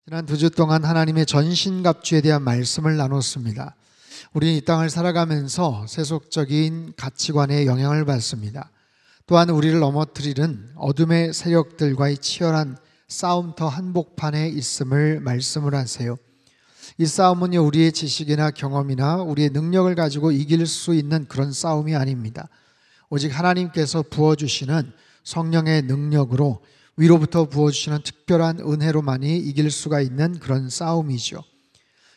지난 2주 동안 하나님의 전신갑주에 대한 말씀을 나눴습니다. 우리는 이 땅을 살아가면서 세속적인 가치관에 영향을 받습니다. 또한 우리를 넘어뜨리는 어둠의 세력들과의 치열한 싸움터 한복판에 있음을 말씀을 하세요. 이 싸움은 우리의 지식이나 경험이나 우리의 능력을 가지고 이길 수 있는 그런 싸움이 아닙니다. 오직 하나님께서 부어주시는 성령의 능력으로 위로부터 부어주시는 특별한 은혜로만이 이길 수가 있는 그런 싸움이죠.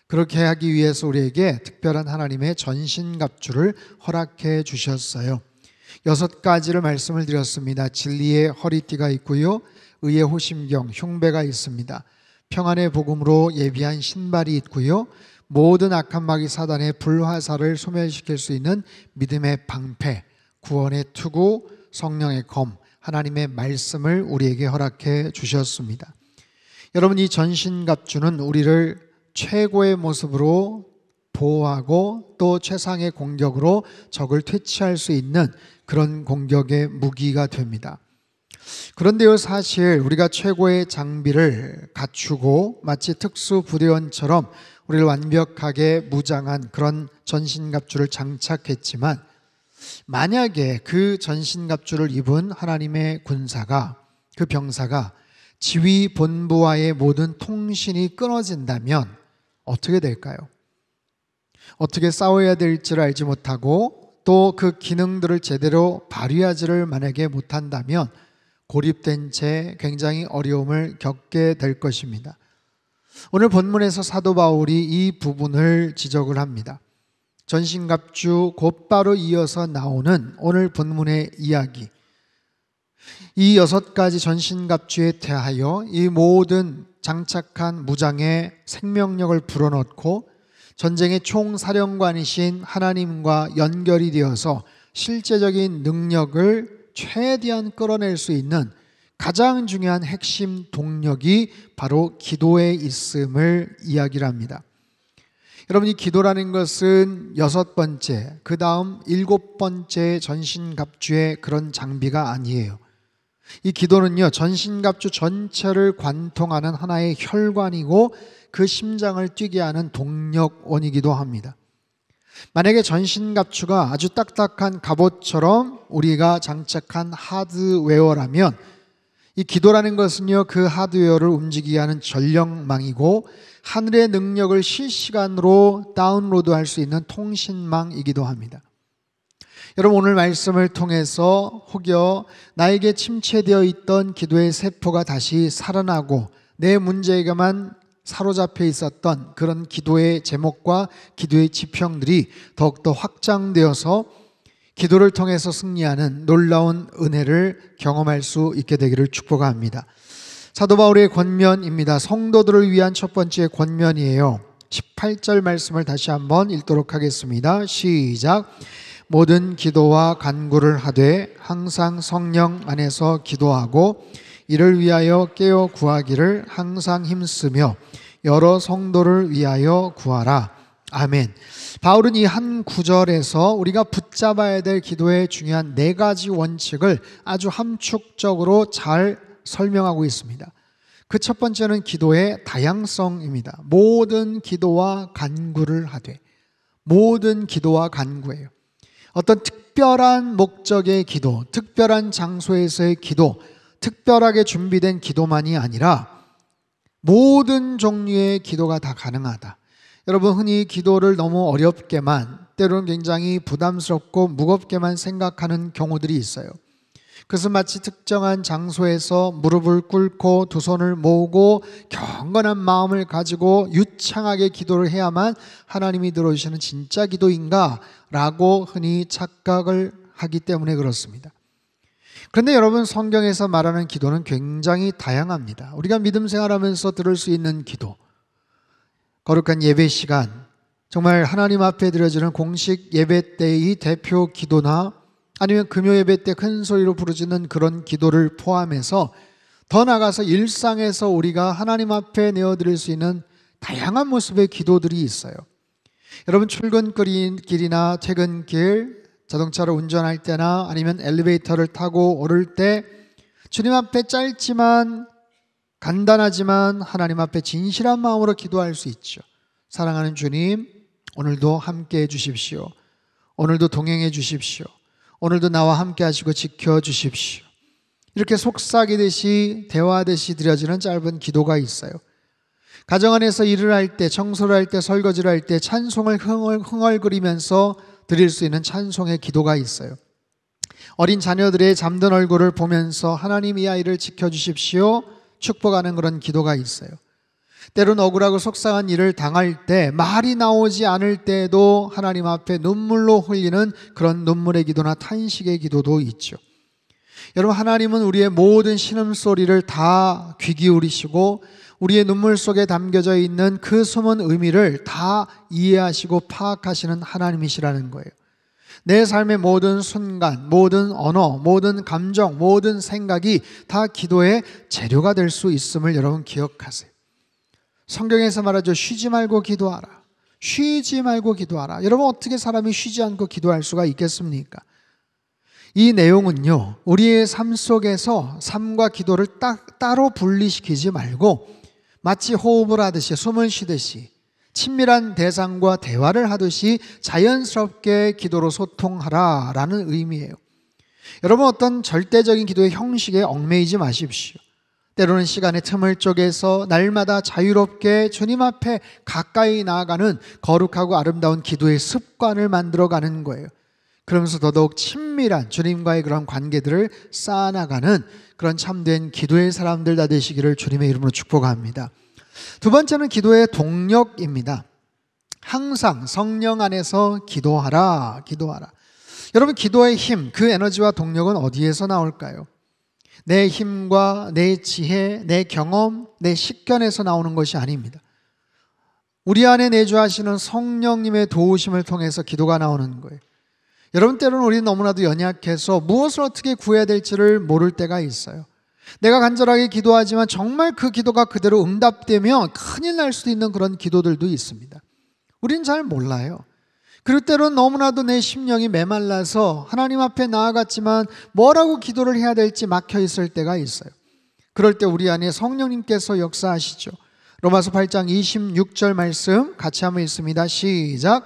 그렇게 하기 위해서 우리에게 특별한 하나님의 전신갑주를 허락해 주셨어요. 6가지를 말씀을 드렸습니다. 진리의 허리띠가 있고요, 의의 호심경, 흉배가 있습니다. 평안의 복음으로 예비한 신발이 있고요, 모든 악한 마귀 사단의 불화살을 소멸시킬 수 있는 믿음의 방패, 구원의 투구, 성령의 검, 하나님의 말씀을 우리에게 허락해 주셨습니다. 여러분, 이 전신갑주는 우리를 최고의 모습으로 보호하고 또 최상의 공격으로 적을 퇴치할 수 있는 그런 공격의 무기가 됩니다. 그런데요, 사실 우리가 최고의 장비를 갖추고 마치 특수부대원처럼 우리를 완벽하게 무장한 그런 전신갑주를 장착했지만, 만약에 그 전신갑주를 입은 하나님의 군사가, 그 병사가 지휘 본부와의 모든 통신이 끊어진다면 어떻게 될까요? 어떻게 싸워야 될지를 알지 못하고 또 그 기능들을 제대로 발휘하지를 만약에 못한다면 고립된 채 굉장히 어려움을 겪게 될 것입니다. 오늘 본문에서 사도 바울이 이 부분을 지적을 합니다. 전신갑주 곧바로 이어서 나오는 오늘 본문의 이야기, 이 6가지 전신갑주에 대하여 이 모든 장착한 무장의 생명력을 불어넣고 전쟁의 총사령관이신 하나님과 연결이 되어서 실제적인 능력을 최대한 끌어낼 수 있는 가장 중요한 핵심 동력이 바로 기도에 있음을 이야기를 합니다. 여러분, 이 기도라는 것은 6번째, 그 다음 7번째 전신갑주의 그런 장비가 아니에요. 이 기도는요, 전신갑주 전체를 관통하는 하나의 혈관이고 그 심장을 뛰게 하는 동력원이기도 합니다. 만약에 전신갑주가 아주 딱딱한 갑옷처럼 우리가 장착한 하드웨어라면, 이 기도라는 것은요, 그 하드웨어를 움직이게 하는 전력망이고 하늘의 능력을 실시간으로 다운로드할 수 있는 통신망이기도 합니다. 여러분, 오늘 말씀을 통해서 혹여 나에게 침체되어 있던 기도의 세포가 다시 살아나고 내 문제에게만 사로잡혀 있었던 그런 기도의 제목과 기도의 지평들이 더욱더 확장되어서 기도를 통해서 승리하는 놀라운 은혜를 경험할 수 있게 되기를 축복합니다. 사도 바울의 권면입니다. 성도들을 위한 첫 번째 권면이에요. 18절 말씀을 다시 한번 읽도록 하겠습니다. 시작. 모든 기도와 간구를 하되 항상 성령 안에서 기도하고 이를 위하여 깨어 구하기를 항상 힘쓰며 여러 성도를 위하여 구하라. 아멘. 바울은 이 한 구절에서 우리가 붙잡아야 될 기도의 중요한 4가지 원칙을 아주 함축적으로 잘 설명하고 있습니다. 그 첫 번째는 기도의 다양성입니다. 모든 기도와 간구를 하되, 모든 기도와 간구예요. 어떤 특별한 목적의 기도, 특별한 장소에서의 기도, 특별하게 준비된 기도만이 아니라 모든 종류의 기도가 다 가능하다. 여러분, 흔히 기도를 너무 어렵게만, 때로는 굉장히 부담스럽고 무겁게만 생각하는 경우들이 있어요. 그것은 마치 특정한 장소에서 무릎을 꿇고 두 손을 모으고 경건한 마음을 가지고 유창하게 기도를 해야만 하나님이 들어주시는 진짜 기도인가? 라고 흔히 착각을 하기 때문에 그렇습니다. 그런데 여러분, 성경에서 말하는 기도는 굉장히 다양합니다. 우리가 믿음 생활하면서 들을 수 있는 기도, 거룩한 예배 시간, 정말 하나님 앞에 드려지는 공식 예배 때의 대표 기도나 아니면 금요 예배 때 큰 소리로 부르짖는 그런 기도를 포함해서 더 나아가서 일상에서 우리가 하나님 앞에 내어드릴 수 있는 다양한 모습의 기도들이 있어요. 여러분, 출근길이나 퇴근길, 자동차를 운전할 때나 아니면 엘리베이터를 타고 오를 때 주님 앞에 짧지만 간단하지만 하나님 앞에 진실한 마음으로 기도할 수 있죠. 사랑하는 주님, 오늘도 함께 해 주십시오. 오늘도 동행해 주십시오. 오늘도 나와 함께 하시고 지켜 주십시오. 이렇게 속삭이듯이 대화하듯이 드려지는 짧은 기도가 있어요. 가정 안에서 일을 할 때, 청소를 할 때, 설거지를 할 때 찬송을 흥얼거리면서 드릴 수 있는 찬송의 기도가 있어요. 어린 자녀들의 잠든 얼굴을 보면서 하나님 이 아이를 지켜주십시오 축복하는 그런 기도가 있어요. 때론 억울하고 속상한 일을 당할 때, 말이 나오지 않을 때에도 하나님 앞에 눈물로 흘리는 그런 눈물의 기도나 탄식의 기도도 있죠. 여러분, 하나님은 우리의 모든 신음소리를 다 귀 기울이시고 우리의 눈물 속에 담겨져 있는 그 숨은 의미를 다 이해하시고 파악하시는 하나님이시라는 거예요. 내 삶의 모든 순간, 모든 언어, 모든 감정, 모든 생각이 다 기도의 재료가 될 수 있음을 여러분 기억하세요. 성경에서 말하죠. 쉬지 말고 기도하라. 쉬지 말고 기도하라. 여러분, 어떻게 사람이 쉬지 않고 기도할 수가 있겠습니까? 이 내용은요, 우리의 삶 속에서 삶과 기도를 따로 분리시키지 말고 마치 호흡을 하듯이, 숨을 쉬듯이, 친밀한 대상과 대화를 하듯이 자연스럽게 기도로 소통하라라는 의미예요. 여러분, 어떤 절대적인 기도의 형식에 얽매이지 마십시오. 때로는 시간의 틈을 쪼개서 날마다 자유롭게 주님 앞에 가까이 나아가는 거룩하고 아름다운 기도의 습관을 만들어가는 거예요. 그러면서 더더욱 친밀한 주님과의 그런 관계들을 쌓아나가는 그런 참된 기도의 사람들 다 되시기를 주님의 이름으로 축복합니다. 두 번째는 기도의 동력입니다. 항상 성령 안에서 기도하라, 기도하라. 여러분, 기도의 힘, 그 에너지와 동력은 어디에서 나올까요? 내 힘과 내 지혜, 내 경험, 내 식견에서 나오는 것이 아닙니다. 우리 안에 내주하시는 성령님의 도우심을 통해서 기도가 나오는 거예요. 여러분, 때로는 우리는 너무나도 연약해서 무엇을 어떻게 구해야 될지를 모를 때가 있어요. 내가 간절하게 기도하지만 정말 그 기도가 그대로 응답되면 큰일 날 수도 있는 그런 기도들도 있습니다. 우리는 잘 몰라요. 그럴 때로는 너무나도 내 심령이 메말라서 하나님 앞에 나아갔지만 뭐라고 기도를 해야 될지 막혀 있을 때가 있어요. 그럴 때 우리 안에 성령님께서 역사하시죠. 로마서 8장 26절 말씀 같이 한번 읽습니다. 시작.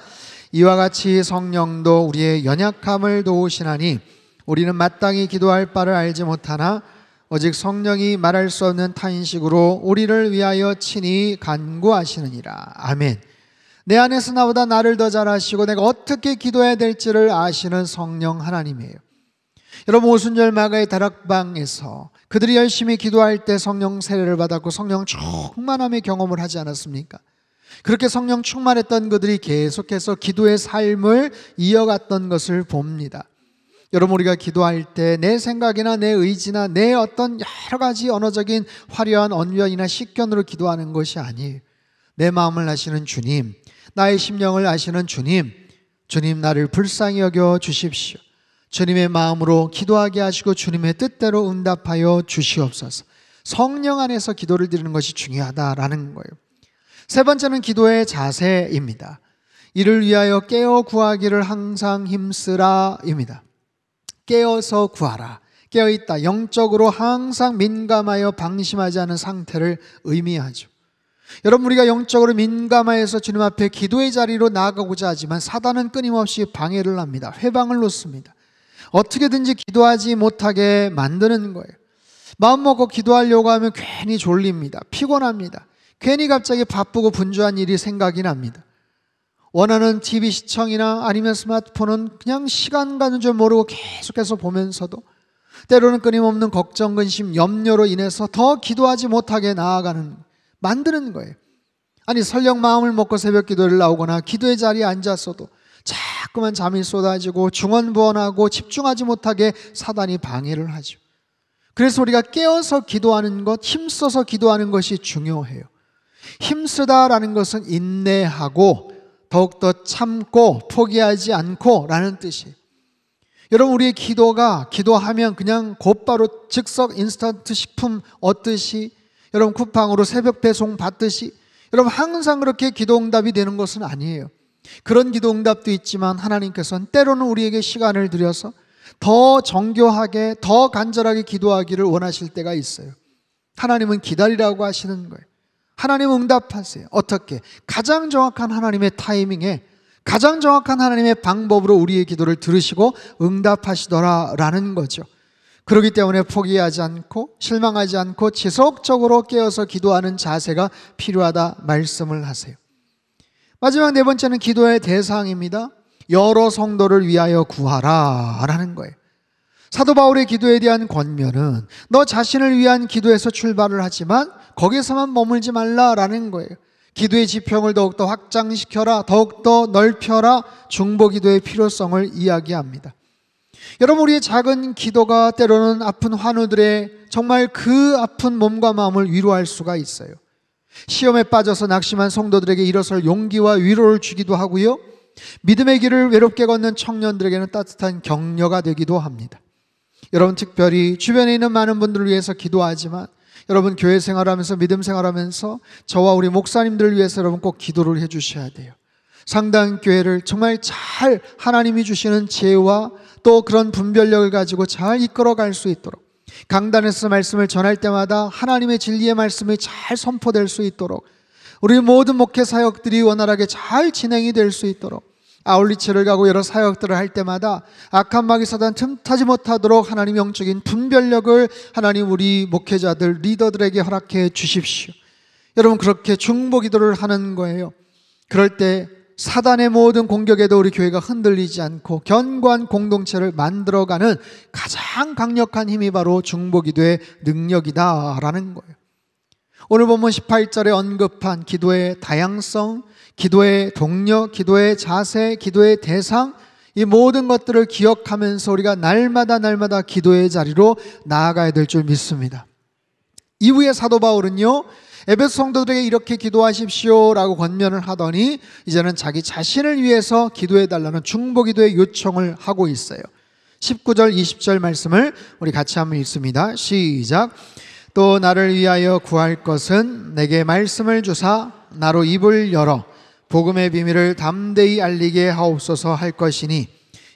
이와 같이 성령도 우리의 연약함을 도우시나니 우리는 마땅히 기도할 바를 알지 못하나 오직 성령이 말할 수 없는 탄식으로 우리를 위하여 친히 간구하시느니라. 아멘. 내 안에서 나보다 나를 더 잘 아시고 내가 어떻게 기도해야 될지를 아시는 성령 하나님이에요. 여러분, 오순절 마가의 다락방에서 그들이 열심히 기도할 때 성령 세례를 받았고 성령 충만함의 경험을 하지 않았습니까? 그렇게 성령 충만했던 그들이 계속해서 기도의 삶을 이어갔던 것을 봅니다. 여러분, 우리가 기도할 때 내 생각이나 내 의지나 내 어떤 여러 가지 언어적인 화려한 언변이나 식견으로 기도하는 것이 아니에요. 내 마음을 아시는 주님, 나의 심령을 아시는 주님, 주님 나를 불쌍히 여겨 주십시오. 주님의 마음으로 기도하게 하시고 주님의 뜻대로 응답하여 주시옵소서. 성령 안에서 기도를 드리는 것이 중요하다라는 거예요. 세 번째는 기도의 자세입니다. 이를 위하여 깨어 구하기를 항상 힘쓰라입니다. 깨어서 구하라. 깨어있다. 영적으로 항상 민감하여 방심하지 않은 상태를 의미하죠. 여러분, 우리가 영적으로 민감하여서 주님 앞에 기도의 자리로 나아가고자 하지만 사단은 끊임없이 방해를 합니다. 회방을 놓습니다. 어떻게든지 기도하지 못하게 만드는 거예요. 마음 먹고 기도하려고 하면 괜히 졸립니다. 피곤합니다. 괜히 갑자기 바쁘고 분주한 일이 생각이 납니다. 원하는 TV 시청이나 아니면 스마트폰은 그냥 시간 가는 줄 모르고 계속해서 보면서도 때로는 끊임없는 걱정, 근심, 염려로 인해서 더 기도하지 못하게 만드는 거예요. 아니, 설령 마음을 먹고 새벽 기도를 나오거나 기도의 자리에 앉았어도 자꾸만 잠이 쏟아지고 중언부언하고 집중하지 못하게 사단이 방해를 하죠. 그래서 우리가 깨어서 기도하는 것, 힘써서 기도하는 것이 중요해요. 힘쓰다라는 것은 인내하고 더욱더 참고 포기하지 않고 라는 뜻이에요. 여러분, 우리의 기도하면 그냥 곧바로 즉석 인스턴트 식품 얻듯이, 여러분 쿠팡으로 새벽 배송 받듯이, 여러분 항상 그렇게 기도 응답이 되는 것은 아니에요. 그런 기도 응답도 있지만 하나님께서는 때로는 우리에게 시간을 들여서 더 정교하게, 더 간절하게 기도하기를 원하실 때가 있어요. 하나님은 기다리라고 하시는 거예요. 하나님 응답하세요. 어떻게? 가장 정확한 하나님의 타이밍에 가장 정확한 하나님의 방법으로 우리의 기도를 들으시고 응답하시더라라는 거죠. 그렇기 때문에 포기하지 않고 실망하지 않고 지속적으로 깨어서 기도하는 자세가 필요하다 말씀을 하세요. 마지막 네 번째는 기도의 대상입니다. 여러 성도를 위하여 구하라 라는 거예요. 사도 바울의 기도에 대한 권면은 너 자신을 위한 기도에서 출발을 하지만 거기서만 머물지 말라라는 거예요. 기도의 지평을 더욱더 확장시켜라, 더욱더 넓혀라, 중보기도의 필요성을 이야기합니다. 여러분, 우리의 작은 기도가 때로는 아픈 환우들의 정말 그 아픈 몸과 마음을 위로할 수가 있어요. 시험에 빠져서 낙심한 성도들에게 일어설 용기와 위로를 주기도 하고요, 믿음의 길을 외롭게 걷는 청년들에게는 따뜻한 격려가 되기도 합니다. 여러분, 특별히 주변에 있는 많은 분들을 위해서 기도하지만 여러분, 교회 생활하면서 믿음 생활하면서 저와 우리 목사님들을 위해서 여러분 꼭 기도를 해주셔야 돼요. 상당교회를 정말 잘 하나님이 주시는 지혜와 또 그런 분별력을 가지고 잘 이끌어갈 수 있도록, 강단에서 말씀을 전할 때마다 하나님의 진리의 말씀이 잘 선포될 수 있도록, 우리 모든 목회 사역들이 원활하게 잘 진행이 될 수 있도록, 아울리체를 가고 여러 사역들을 할 때마다 악한 마귀 사단 틈타지 못하도록 하나님 영적인 분별력을 하나님 우리 목회자들, 리더들에게 허락해 주십시오. 여러분, 그렇게 중보기도를 하는 거예요. 그럴 때 사단의 모든 공격에도 우리 교회가 흔들리지 않고 견고한 공동체를 만들어가는 가장 강력한 힘이 바로 중보기도의 능력이다라는 거예요. 오늘 본문 18절에 언급한 기도의 다양성, 기도의 동력, 기도의 자세, 기도의 대상, 이 모든 것들을 기억하면서 우리가 날마다 기도의 자리로 나아가야 될 줄 믿습니다. 이후에 사도 바울은요, 에베소 성도들에게 이렇게 기도하십시오 라고 권면을 하더니 이제는 자기 자신을 위해서 기도해달라는 중보기도의 요청을 하고 있어요. 19절 20절 말씀을 우리 같이 한번 읽습니다. 시작. 또 나를 위하여 구할 것은 내게 말씀을 주사 나로 입을 열어 복음의 비밀을 담대히 알리게 하옵소서 할 것이니,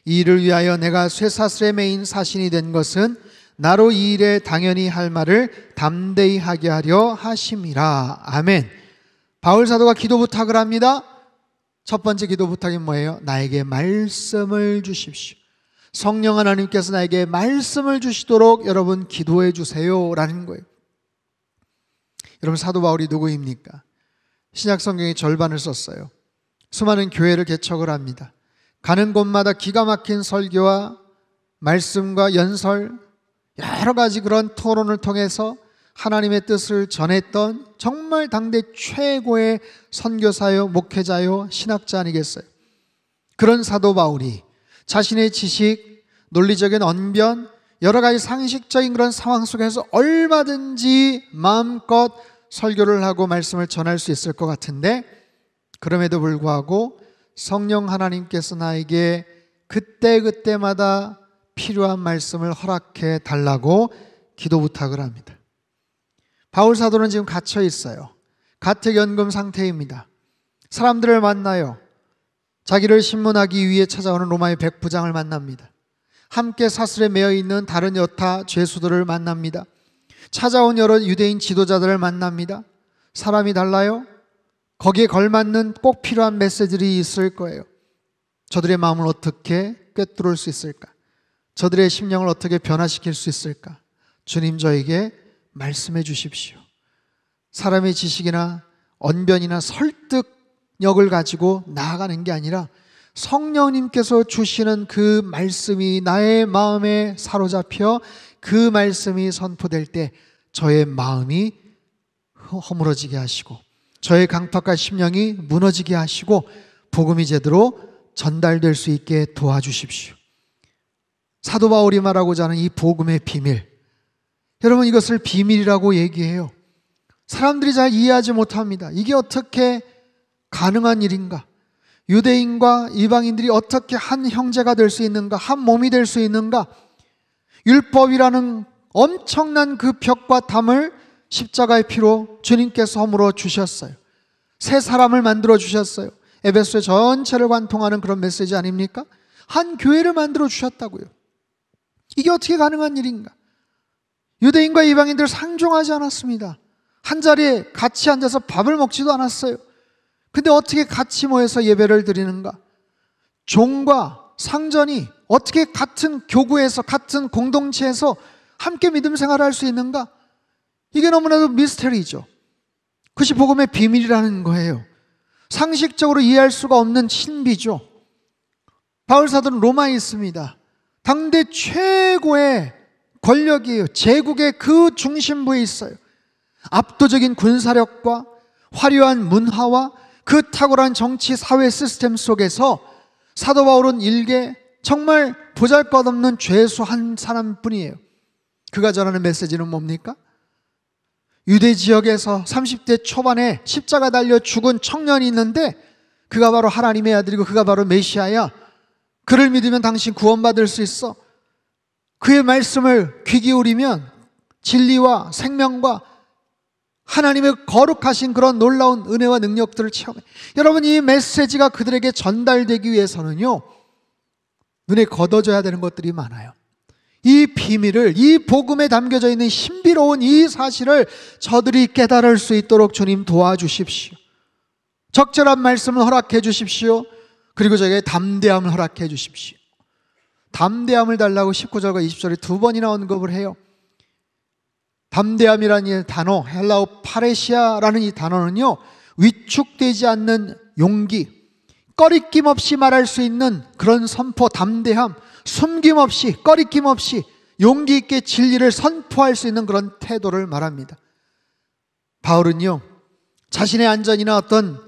이 일을 위하여 내가 쇠사슬에 매인 사신이 된 것은 나로 이 일에 당연히 할 말을 담대히 하게 하려 하심이라. 아멘. 바울 사도가 기도 부탁을 합니다. 첫 번째 기도 부탁이 뭐예요? 나에게 말씀을 주십시오. 성령 하나님께서 나에게 말씀을 주시도록 여러분 기도해 주세요 라는 거예요. 여러분, 사도 바울이 누구입니까? 신약 성경의 절반을 썼어요. 수많은 교회를 개척을 합니다. 가는 곳마다 기가 막힌 설교와 말씀과 연설, 여러 가지 그런 토론을 통해서 하나님의 뜻을 전했던 정말 당대 최고의 선교사요, 목회자요, 신학자 아니겠어요? 그런 사도 바울이 자신의 지식, 논리적인 언변, 여러 가지 상식적인 그런 상황 속에서 얼마든지 마음껏 설교를 하고 말씀을 전할 수 있을 것 같은데, 그럼에도 불구하고 성령 하나님께서 나에게 그때마다 필요한 말씀을 허락해 달라고 기도 부탁을 합니다. 바울 사도는 지금 갇혀 있어요. 가택연금 상태입니다. 사람들을 만나요. 자기를 신문하기 위해 찾아오는 로마의 백부장을 만납니다. 함께 사슬에 매여 있는 다른 여타 죄수들을 만납니다. 찾아온 여러 유대인 지도자들을 만납니다. 사람이 달라요? 거기에 걸맞는 꼭 필요한 메시지들이 있을 거예요. 저들의 마음을 어떻게 꿰뚫을 수 있을까? 저들의 심령을 어떻게 변화시킬 수 있을까? 주님, 저에게 말씀해 주십시오. 사람의 지식이나 언변이나 설득력을 가지고 나아가는 게 아니라 성령님께서 주시는 그 말씀이 나의 마음에 사로잡혀 그 말씀이 선포될 때 저의 마음이 허물어지게 하시고 저의 강팍한 심령이 무너지게 하시고 복음이 제대로 전달될 수 있게 도와주십시오. 사도 바울이 말하고자 하는 이 복음의 비밀, 여러분, 이것을 비밀이라고 얘기해요. 사람들이 잘 이해하지 못합니다. 이게 어떻게 가능한 일인가? 유대인과 이방인들이 어떻게 한 형제가 될 수 있는가? 한 몸이 될 수 있는가? 율법이라는 엄청난 그 벽과 담을 십자가의 피로 주님께서 허물어 주셨어요. 새 사람을 만들어 주셨어요. 에베소의 전체를 관통하는 그런 메시지 아닙니까? 한 교회를 만들어 주셨다고요. 이게 어떻게 가능한 일인가? 유대인과 이방인들 상종하지 않았습니다. 한자리에 같이 앉아서 밥을 먹지도 않았어요. 근데 어떻게 같이 모여서 예배를 드리는가? 종과 상전이 어떻게 같은 교구에서, 같은 공동체에서 함께 믿음 생활을 할 수 있는가? 이게 너무나도 미스터리죠. 그것이 복음의 비밀이라는 거예요. 상식적으로 이해할 수가 없는 신비죠. 바울 사도는 로마에 있습니다. 당대 최고의 권력이에요. 제국의 그 중심부에 있어요. 압도적인 군사력과 화려한 문화와 그 탁월한 정치 사회 시스템 속에서 사도 바울은 일개 정말 보잘것없는 죄수 한 사람뿐이에요. 그가 전하는 메시지는 뭡니까? 유대 지역에서 30대 초반에 십자가 달려 죽은 청년이 있는데 그가 바로 하나님의 아들이고 그가 바로 메시아야. 그를 믿으면 당신 구원받을 수 있어. 그의 말씀을 귀 기울이면 진리와 생명과 하나님의 거룩하신 그런 놀라운 은혜와 능력들을 체험해. 여러분, 이 메시지가 그들에게 전달되기 위해서는요, 눈에 거둬져야 되는 것들이 많아요. 이 비밀을, 이 복음에 담겨져 있는 신비로운 이 사실을 저들이 깨달을 수 있도록 주님 도와주십시오. 적절한 말씀을 허락해 주십시오. 그리고 저에게 담대함을 허락해 주십시오. 담대함을 달라고 19절과 20절에 두 번이나 언급을 해요. 담대함이라는 이 단어, 헬라어 파레시아라는 이 단어는요, 위축되지 않는 용기, 꺼리낌 없이 말할 수 있는 그런 선포, 담대함, 숨김없이, 꺼리낌 없이 용기 있게 진리를 선포할 수 있는 그런 태도를 말합니다. 바울은요, 자신의 안전이나 어떤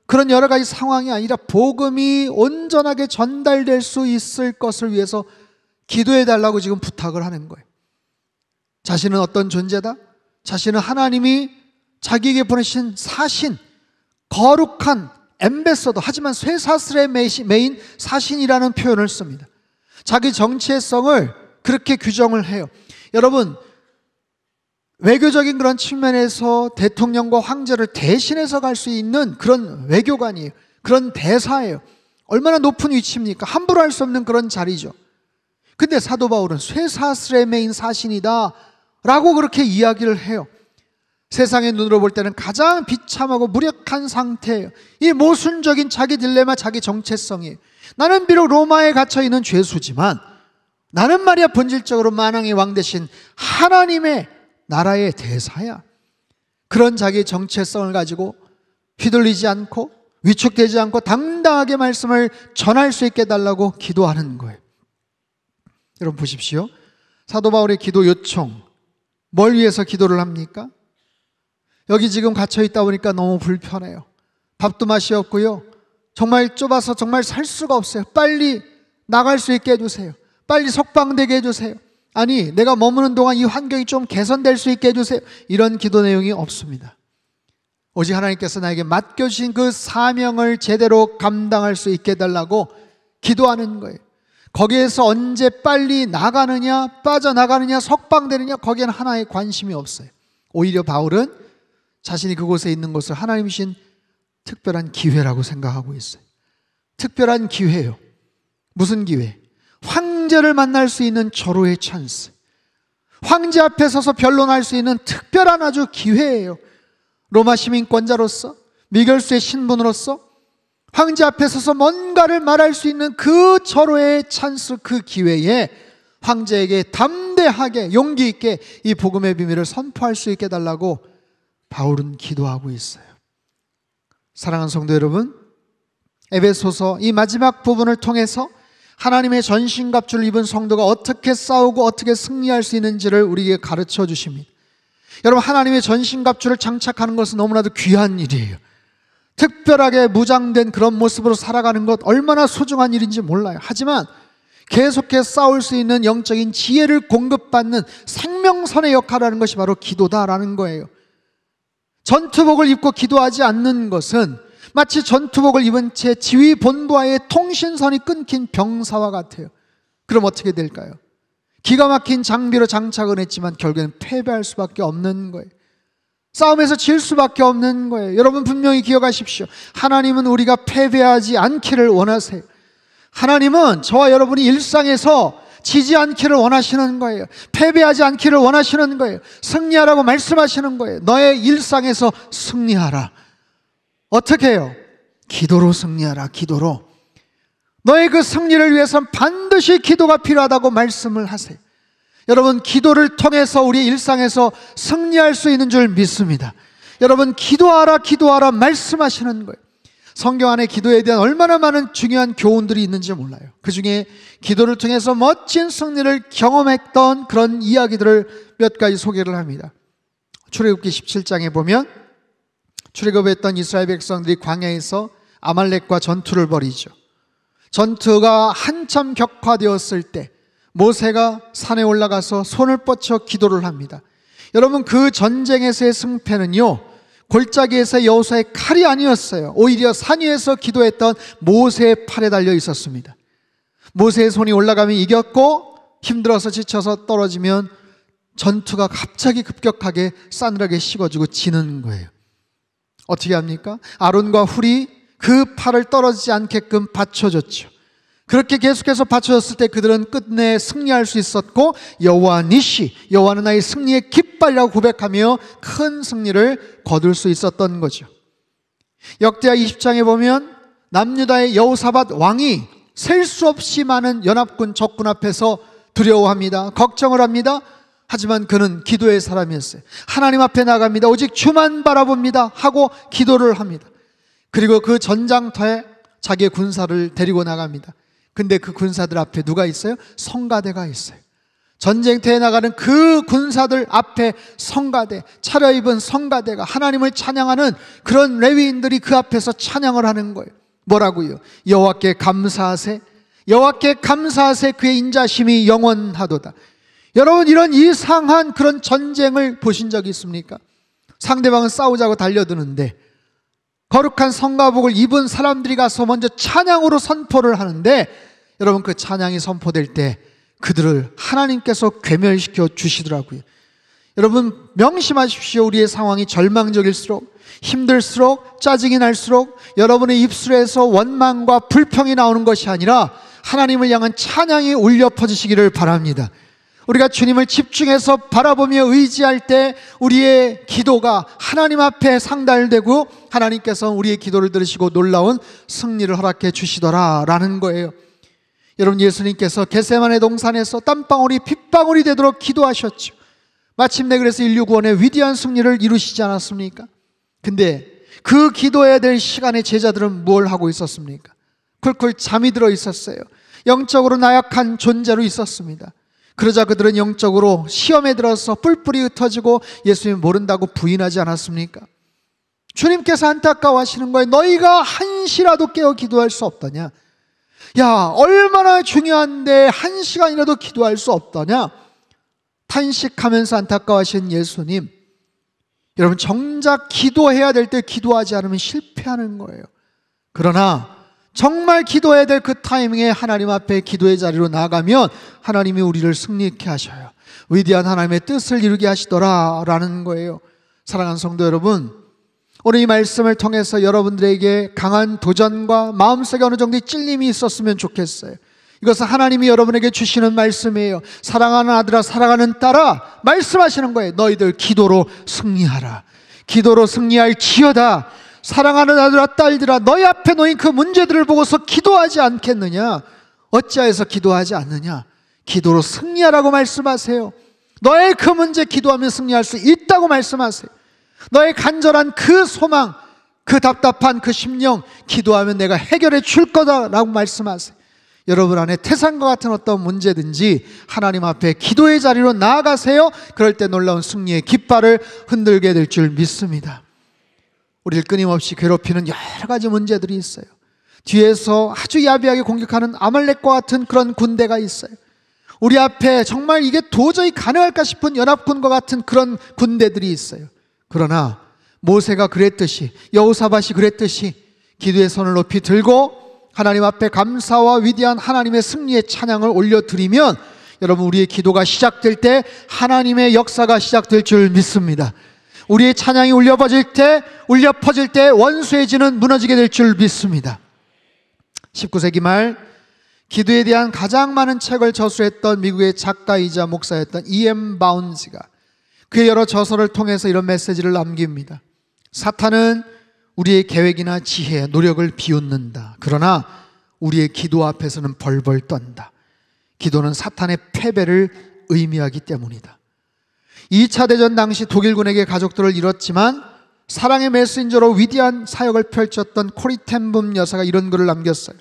그런 여러 가지 상황이 아니라 복음이 온전하게 전달될 수 있을 것을 위해서 기도해 달라고 지금 부탁을 하는 거예요. 자신은 어떤 존재다? 자신은 하나님이 자기에게 보내신 사신, 거룩한 엠베서더, 하지만 쇠사슬의 메인 사신이라는 표현을 씁니다. 자기 정체성을 그렇게 규정을 해요. 여러분, 외교적인 그런 측면에서 대통령과 황제를 대신해서 갈 수 있는 그런 외교관이에요. 그런 대사예요. 얼마나 높은 위치입니까? 함부로 할 수 없는 그런 자리죠. 근데 사도 바울은 쇠사슬의 메인 사신이다 라고 그렇게 이야기를 해요. 세상의 눈으로 볼 때는 가장 비참하고 무력한 상태예요. 이 모순적인 자기 딜레마, 자기 정체성이에요. 나는 비록 로마에 갇혀있는 죄수지만 나는 말이야 본질적으로 만왕의 왕 대신 하나님의 나라의 대사야. 그런 자기 정체성을 가지고 휘둘리지 않고 위축되지 않고 당당하게 말씀을 전할 수 있게 해달라고 기도하는 거예요. 여러분 보십시오. 사도 바울의 기도 요청, 뭘 위해서 기도를 합니까? 여기 지금 갇혀있다 보니까 너무 불편해요. 밥도 맛이 없고요, 정말 좁아서 정말 살 수가 없어요. 빨리 나갈 수 있게 해주세요. 빨리 석방되게 해주세요. 아니, 내가 머무는 동안 이 환경이 좀 개선될 수 있게 해주세요. 이런 기도 내용이 없습니다. 오직 하나님께서 나에게 맡겨주신 그 사명을 제대로 감당할 수 있게 해달라고 기도하는 거예요. 거기에서 언제 빨리 나가느냐, 빠져나가느냐, 석방되느냐, 거기에는 하나의 관심이 없어요. 오히려 바울은 자신이 그곳에 있는 것을 하나님이 주신 특별한 기회라고 생각하고 있어요. 특별한 기회예요. 무슨 기회? 황제를 만날 수 있는 절호의 찬스. 황제 앞에 서서 변론할 수 있는 특별한 아주 기회예요. 로마 시민권자로서, 미결수의 신분으로서 황제 앞에 서서 뭔가를 말할 수 있는 그 절호의 찬스, 그 기회에 황제에게 담대하게 용기 있게 이 복음의 비밀을 선포할 수 있게 해달라고 바울은 기도하고 있어요. 사랑하는 성도 여러분, 에베소서 이 마지막 부분을 통해서 하나님의 전신갑주를 입은 성도가 어떻게 싸우고 어떻게 승리할 수 있는지를 우리에게 가르쳐 주십니다. 여러분, 하나님의 전신갑주를 장착하는 것은 너무나도 귀한 일이에요. 특별하게 무장된 그런 모습으로 살아가는 것 얼마나 소중한 일인지 몰라요. 하지만 계속해서 싸울 수 있는 영적인 지혜를 공급받는 생명선의 역할을 하는 것이 바로 기도다라는 거예요. 전투복을 입고 기도하지 않는 것은 마치 전투복을 입은 채 지휘 본부와의 통신선이 끊긴 병사와 같아요. 그럼 어떻게 될까요? 기가 막힌 장비로 장착은 했지만 결국에는 패배할 수밖에 없는 거예요. 싸움에서 질 수밖에 없는 거예요. 여러분 분명히 기억하십시오. 하나님은 우리가 패배하지 않기를 원하세요. 하나님은 저와 여러분이 일상에서 지지 않기를 원하시는 거예요. 패배하지 않기를 원하시는 거예요. 승리하라고 말씀하시는 거예요. 너의 일상에서 승리하라. 어떻게 해요? 기도로 승리하라. 기도로. 너의 그 승리를 위해서는 반드시 기도가 필요하다고 말씀을 하세요. 여러분, 기도를 통해서 우리의 일상에서 승리할 수 있는 줄 믿습니다. 여러분, 기도하라 기도하라 말씀하시는 거예요. 성경 안에 기도에 대한 얼마나 많은 중요한 교훈들이 있는지 몰라요. 그 중에 기도를 통해서 멋진 승리를 경험했던 그런 이야기들을 몇 가지 소개를 합니다. 출애굽기 17장에 보면 출애굽했던 이스라엘 백성들이 광야에서 아말렉과 전투를 벌이죠. 전투가 한참 격화되었을 때 모세가 산에 올라가서 손을 뻗쳐 기도를 합니다. 여러분, 그 전쟁에서의 승패는요, 골짜기에서 여호수아의 칼이 아니었어요. 오히려 산 위에서 기도했던 모세의 팔에 달려 있었습니다. 모세의 손이 올라가면 이겼고, 힘들어서 지쳐서 떨어지면 전투가 갑자기 급격하게 싸늘하게 식어지고 지는 거예요. 어떻게 합니까? 아론과 훌이 그 팔을 떨어지지 않게끔 받쳐줬죠. 그렇게 계속해서 받쳐줬을 때 그들은 끝내 승리할 수 있었고, 여호와 니시, 여호와는 나의 승리의 깃발이라고 고백하며 큰 승리를 거둘 수 있었던 거죠. 역대하 20장에 보면 남유다의 여호사밧 왕이 셀 수 없이 많은 연합군 적군 앞에서 두려워합니다. 걱정을 합니다. 하지만 그는 기도의 사람이었어요. 하나님 앞에 나갑니다. 오직 주만 바라봅니다 하고 기도를 합니다. 그리고 그 전장터에 자기의 군사를 데리고 나갑니다. 근데 그 군사들 앞에 누가 있어요? 성가대가 있어요. 전쟁터에 나가는 그 군사들 앞에 성가대, 차려입은 성가대가, 하나님을 찬양하는 그런 레위인들이 그 앞에서 찬양을 하는 거예요. 뭐라고요? 여호와께 감사하세, 여호와께 감사하세, 그의 인자심이 영원하도다. 여러분, 이런 이상한 그런 전쟁을 보신 적이 있습니까? 상대방은 싸우자고 달려드는데 거룩한 성가복을 입은 사람들이 가서 먼저 찬양으로 선포를 하는데, 여러분, 그 찬양이 선포될 때 그들을 하나님께서 괴멸시켜 주시더라고요. 여러분, 명심하십시오. 우리의 상황이 절망적일수록, 힘들수록, 짜증이 날수록 여러분의 입술에서 원망과 불평이 나오는 것이 아니라 하나님을 향한 찬양이 울려 퍼지시기를 바랍니다. 우리가 주님을 집중해서 바라보며 의지할 때 우리의 기도가 하나님 앞에 상달되고 하나님께서 우리의 기도를 들으시고 놀라운 승리를 허락해 주시더라라는 거예요. 여러분, 예수님께서 겟세마네 동산에서 땀방울이 핏방울이 되도록 기도하셨죠. 마침내 그래서 인류 구원의 위대한 승리를 이루시지 않았습니까? 근데 그 기도해야 될 시간에 제자들은 뭘 하고 있었습니까? 쿨쿨 잠이 들어 있었어요. 영적으로 나약한 존재로 있었습니다. 그러자 그들은 영적으로 시험에 들어서 뿔뿔이 흩어지고 예수님 모른다고 부인하지 않았습니까? 주님께서 안타까워하시는 거예요. 너희가 한시라도 깨어 기도할 수 없더냐? 야, 얼마나 중요한데 한 시간이라도 기도할 수 없더냐? 탄식하면서 안타까워하신 예수님, 여러분, 정작 기도해야 될 때 기도하지 않으면 실패하는 거예요. 그러나 정말 기도해야 될 그 타이밍에 하나님 앞에 기도의 자리로 나가면 하나님이 우리를 승리케 하셔요. 위대한 하나님의 뜻을 이루게 하시더라라는 거예요. 사랑하는 성도 여러분, 오늘 이 말씀을 통해서 여러분들에게 강한 도전과 마음속에 어느 정도의 찔림이 있었으면 좋겠어요. 이것은 하나님이 여러분에게 주시는 말씀이에요. 사랑하는 아들아, 사랑하는 딸아, 말씀하시는 거예요. 너희들 기도로 승리하라. 기도로 승리할 지어다. 사랑하는 아들아, 딸들아, 너희 앞에 놓인 그 문제들을 보고서 기도하지 않겠느냐? 어찌하여서 기도하지 않느냐? 기도로 승리하라고 말씀하세요. 너의 그 문제 기도하면 승리할 수 있다고 말씀하세요. 너의 간절한 그 소망, 그 답답한 그 심령, 기도하면 내가 해결해 줄 거다라고 말씀하세요. 여러분 안에 태산과 같은 어떤 문제든지 하나님 앞에 기도의 자리로 나아가세요. 그럴 때 놀라운 승리의 깃발을 흔들게 될 줄 믿습니다. 우리를 끊임없이 괴롭히는 여러 가지 문제들이 있어요. 뒤에서 아주 야비하게 공격하는 아말렉과 같은 그런 군대가 있어요. 우리 앞에 정말 이게 도저히 가능할까 싶은 연합군과 같은 그런 군대들이 있어요. 그러나 모세가 그랬듯이, 여호사밧이 그랬듯이 기도의 손을 높이 들고 하나님 앞에 감사와 위대한 하나님의 승리의 찬양을 올려드리면 여러분, 우리의 기도가 시작될 때 하나님의 역사가 시작될 줄 믿습니다. 우리의 찬양이 울려 퍼질 때 원수의 진은 무너지게 될 줄 믿습니다. 19세기 말 기도에 대한 가장 많은 책을 저술했던 미국의 작가이자 목사였던 E.M. 바운즈가 그의 여러 저서를 통해서 이런 메시지를 남깁니다. 사탄은 우리의 계획이나 지혜, 노력을 비웃는다. 그러나 우리의 기도 앞에서는 벌벌 떤다. 기도는 사탄의 패배를 의미하기 때문이다. 2차 대전 당시 독일군에게 가족들을 잃었지만 사랑의 메신저로 위대한 사역을 펼쳤던 코리 텐붐 여사가 이런 글을 남겼어요.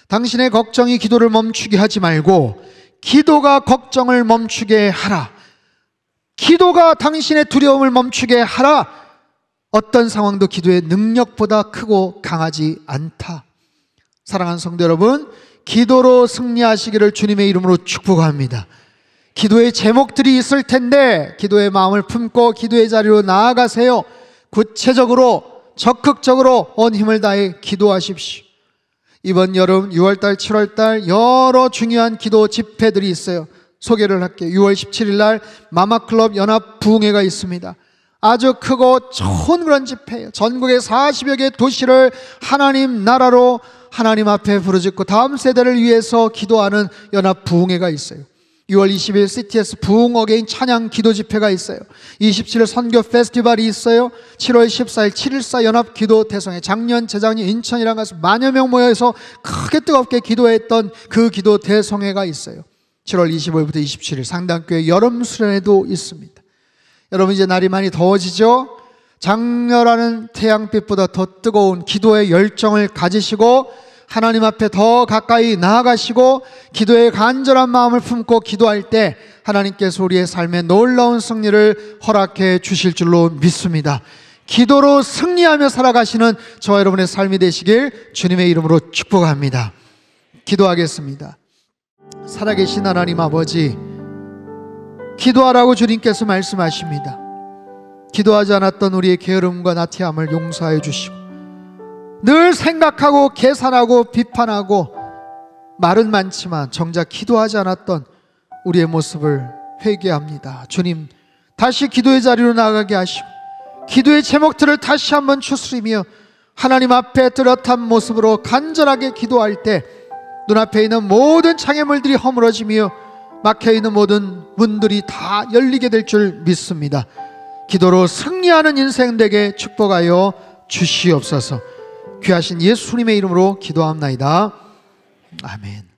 당신의 걱정이 기도를 멈추게 하지 말고 기도가 걱정을 멈추게 하라. 기도가 당신의 두려움을 멈추게 하라. 어떤 상황도 기도의 능력보다 크고 강하지 않다. 사랑하는 성도 여러분, 기도로 승리하시기를 주님의 이름으로 축복합니다. 기도의 제목들이 있을 텐데 기도의 마음을 품고 기도의 자리로 나아가세요. 구체적으로 적극적으로 온 힘을 다해 기도하십시오. 이번 여름 6월달 7월달 여러 중요한 기도 집회들이 있어요. 소개를 할게요. 6월 17일 날 마마클럽 연합 부흥회가 있습니다. 아주 크고 좋은 그런 집회예요. 전국의 40여 개 도시를 하나님 나라로 하나님 앞에 부르짖고 다음 세대를 위해서 기도하는 연합 부흥회가 있어요. 6월 20일 CTS 부흥 어게인 찬양 기도 집회가 있어요. 27일 선교 페스티벌이 있어요. 7월 14일 7.14 연합 기도 대성회, 작년 재작년 인천이랑 가서 만여 명 모여서 크게 뜨겁게 기도했던 그 기도 대성회가 있어요. 7월 25일부터 27일 상당교회 여름 수련회도 있습니다. 여러분, 이제 날이 많이 더워지죠? 장렬하는 태양빛보다 더 뜨거운 기도의 열정을 가지시고 하나님 앞에 더 가까이 나아가시고 기도의 간절한 마음을 품고 기도할 때 하나님께서 우리의 삶에 놀라운 승리를 허락해 주실 줄로 믿습니다. 기도로 승리하며 살아가시는 저와 여러분의 삶이 되시길 주님의 이름으로 축복합니다. 기도하겠습니다. 살아계신 하나님 아버지, 기도하라고 주님께서 말씀하십니다. 기도하지 않았던 우리의 게으름과 나태함을 용서해 주시고 늘 생각하고 계산하고 비판하고 말은 많지만 정작 기도하지 않았던 우리의 모습을 회개합니다. 주님, 다시 기도의 자리로 나가게 하시고 기도의 제목들을 다시 한번 추스리며 하나님 앞에 뚜렷한 모습으로 간절하게 기도할 때 눈앞에 있는 모든 장애물들이 허물어지며 막혀있는 모든 문들이 다 열리게 될 줄 믿습니다. 기도로 승리하는 인생 되게 축복하여 주시옵소서. 귀하신 예수님의 이름으로 기도합나이다. 아멘.